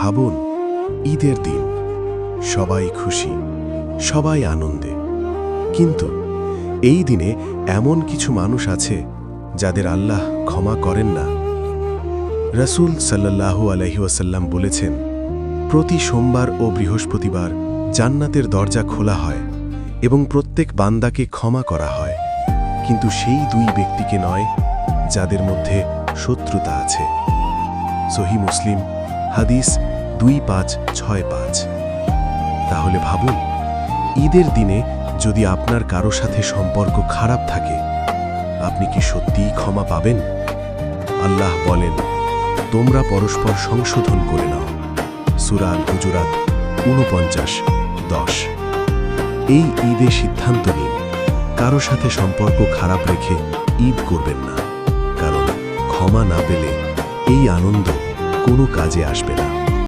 ভাবুন, ঈদের দিন সবাই খুশি, সবাই আনন্দে, কিন্তু এই দিনে এমন কিছু মানুষ আছে যাদের আল্লাহ ক্ষমা করেন না। রাসূল সাল্লাল্লাহু আলাইহি ওয়াসাল্লাম বলেছেন, প্রতি সোমবার ও বৃহস্পতিবার জান্নাতের দরজা খোলা হয় এবং প্রত্যেক বান্দাকে ক্ষমা করা হয়, কিন্তু সেই দুই ব্যক্তিকে নয় যাদের মধ্যে শত্রুতা আছে। সহিহ মুসলিম, হাদিস 2565। তাহলে ভাবুন, ঈদের দিনে যদি আপনার কারো সাথে সম্পর্ক খারাপ থাকে, আপনি কি সত্যিই ক্ষমা পাবেন? আল্লাহ বলেন, তোমরা পরস্পর সংশোধন করে নাও। সূরা আল-হুজুরাত 49:10। এই ঈদে সিদ্ধান্ত নিন, কারো সাথে সম্পর্ক খারাপ রেখে ঈদ করবেন না, কারণ ক্ষমা না পেলে এই আনন্দ কোনো কাজে আসবে না।